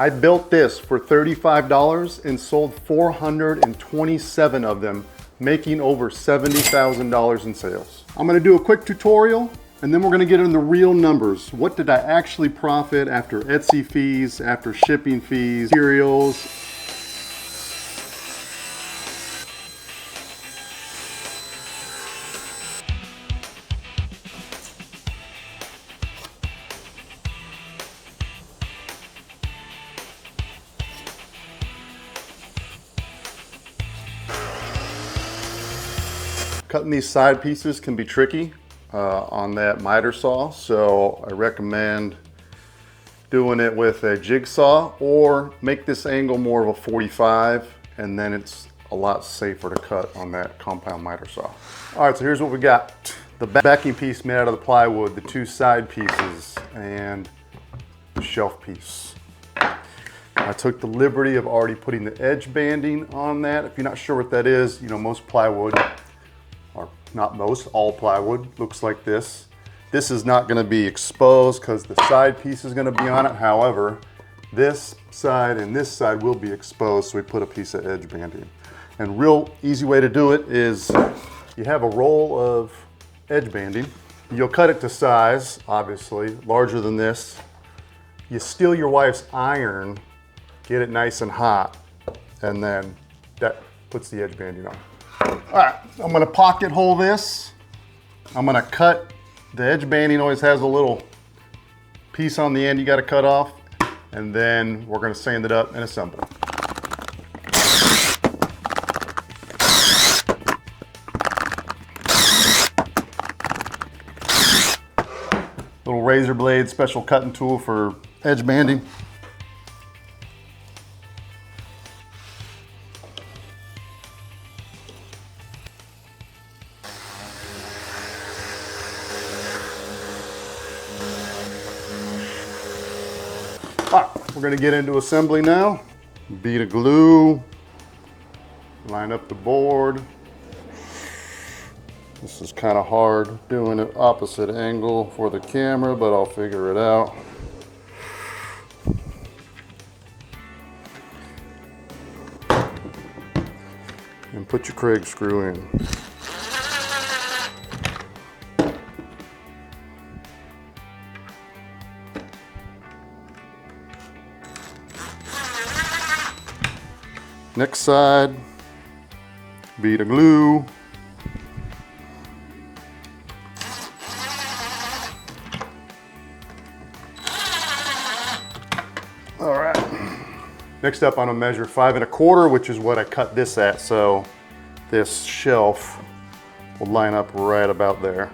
I built this for $35 and sold 427 of them, making over $70,000 in sales. I'm gonna do a quick tutorial and then we're gonna get into the real numbers. What did I actually profit after Etsy fees, after shipping fees, materials. Cutting these side pieces can be tricky on that miter saw, so I recommend doing it with a jigsaw or make this angle more of a 45 and then it's a lot safer to cut on that compound miter saw. All right, so here's what we got. The backing piece made out of the plywood, the two side pieces, and the shelf piece. I took the liberty of already putting the edge banding on that. If you're not sure what that is, you know, most plywood, or not most, all plywood looks like this. This is not gonna be exposed because the side piece is gonna be on it. However, this side and this side will be exposed, so we put a piece of edge banding. And real easy way to do it is you have a roll of edge banding. You'll cut it to size, obviously, larger than this. You steal your wife's iron, get it nice and hot, and then that puts the edge banding on. All right, I'm gonna pocket hole this. I'm gonna cut, the edge banding always has a little piece on the end you gotta cut off, and then we're gonna sand it up and assemble. Little razor blade, special cutting tool for edge banding. All right, we're gonna get into assembly now. Bead of glue, line up the board. This is kind of hard doing it opposite angle for the camera, but I'll figure it out. And put your Kreg screw in. Next side, bead of glue. All right. Next up, I'm gonna measure 5 1/4, which is what I cut this at, so this shelf will line up right about there.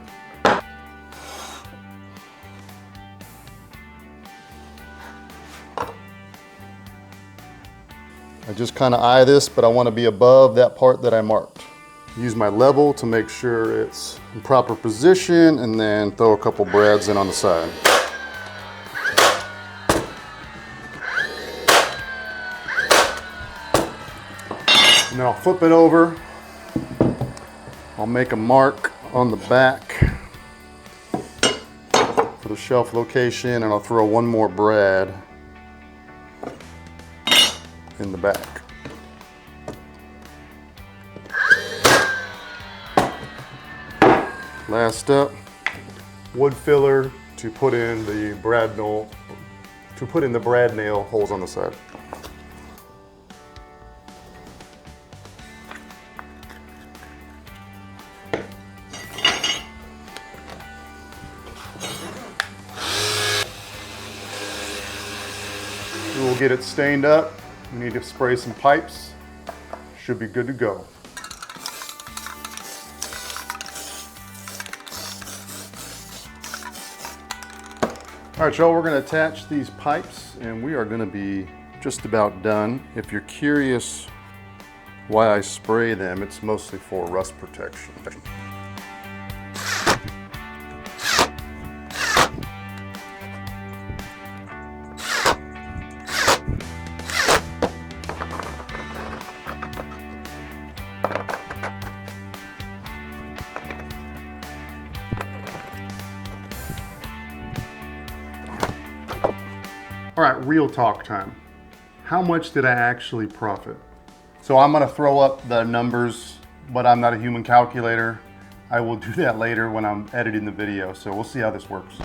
I just kind of eye this, but I want to be above that part that I marked. Use my level to make sure it's in proper position, and then throw a couple brads in on the side. And then I'll flip it over. I'll make a mark on the back for the shelf location, and I'll throw one more brad in the back. Last up, wood filler to put in the brad nail holes on the side. We'll get it stained up. We need to spray some pipes. Should be good to go. All right, y'all, we're gonna attach these pipes and we are gonna be just about done. If you're curious why I spray them, it's mostly for rust protection. All right, real talk time. how much did I actually profit? So I'm gonna throw up the numbers, but I'm not a human calculator. I will do that later when I'm editing the video, so we'll see how this works.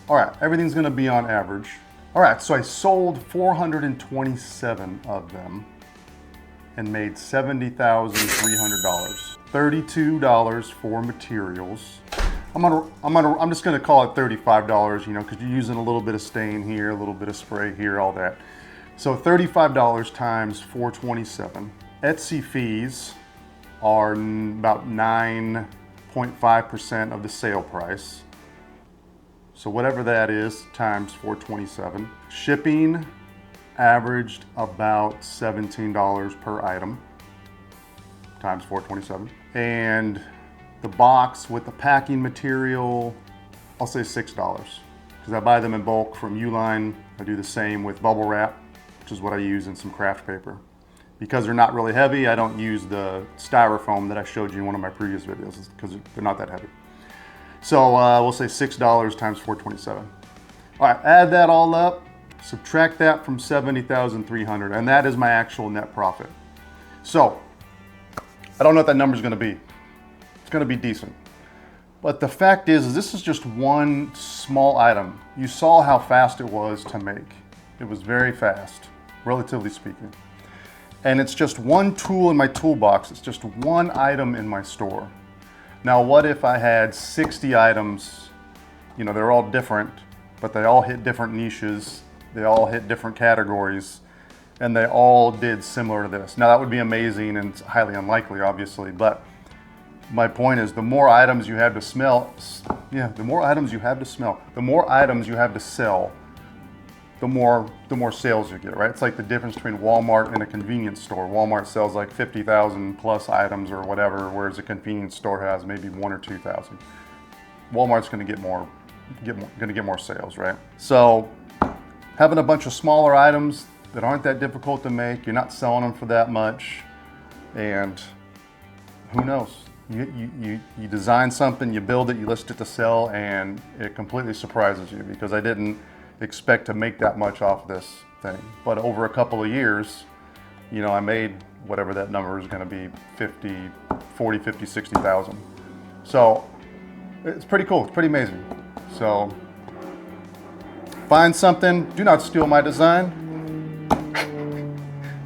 All right, everything's gonna be on average. All right, so I sold 427 of them and made $70,300. $32 for materials. I'm just gonna call it $35, you know, because you're using a little bit of stain here, a little bit of spray here, all that. So $35 times 427. Etsy fees are about 9.5% of the sale price. So whatever that is times 427. Shipping averaged about $17 per item times 427. And the box with the packing material, I'll say $6 because I buy them in bulk from Uline. I do the same with bubble wrap, which is what I use, in some craft paper. Because they're not really heavy, I don't use the styrofoam that I showed you in one of my previous videos because they're not that heavy. So we'll say $6 times 427. All right, add that all up, subtract that from 70,300, and that is my actual net profit. So I don't know what that number is going to be. It's going to be decent. But the fact is this is just one small item. You saw how fast it was to make. It was very fast, relatively speaking. And it's just one tool in my toolbox. It's just one item in my store. Now, what if I had 60 items? You know, they're all different, but they all hit different niches. They all hit different categories, and they all did similar to this. Now, that would be amazing and highly unlikely, obviously, but my point is the more items you have to smell, the more items you have to sell, the more sales you get, right? It's like the difference between Walmart and a convenience store. Walmart sells like 50,000 plus items or whatever, whereas a convenience store has maybe 1,000 or 2,000. Walmart's going to get more sales, right? So having a bunch of smaller items that aren't that difficult to make, you're not selling them for that much, and who knows? You design something, you build it, you list it to sell, and it completely surprises you, because I didn't expect to make that much off this thing. But over a couple of years, you know, I made whatever that number is going to be, 40, 50, 60,000. So it's pretty cool. It's pretty amazing. So find something. Do not steal my design.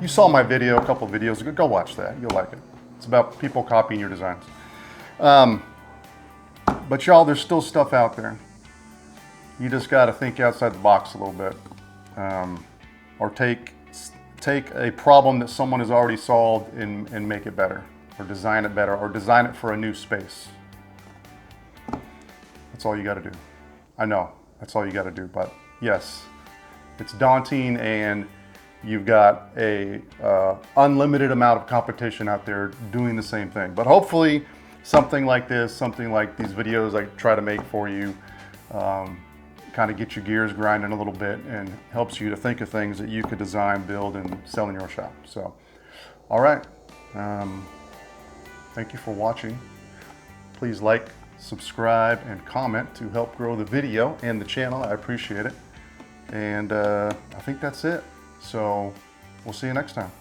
You saw my video a couple of videos ago. Go watch that. You'll like it. It's about people copying your designs. But y'all, there's still stuff out there. You just got to think outside the box a little bit, or take a problem that someone has already solved and make it better, or design it better, or design it for a new space. That's all you got to do. I know that's all you got to do, but yes, it's daunting, and you've got a unlimited amount of competition out there doing the same thing. But hopefully, something like this, something like these videos I try to make for you, kind of get your gears grinding a little bit and helps you to think of things that you could design, build, and sell in your shop. So, all right. Thank you for watching. Please like, subscribe, and comment to help grow the video and the channel. I appreciate it. And I think that's it. So we'll see you next time.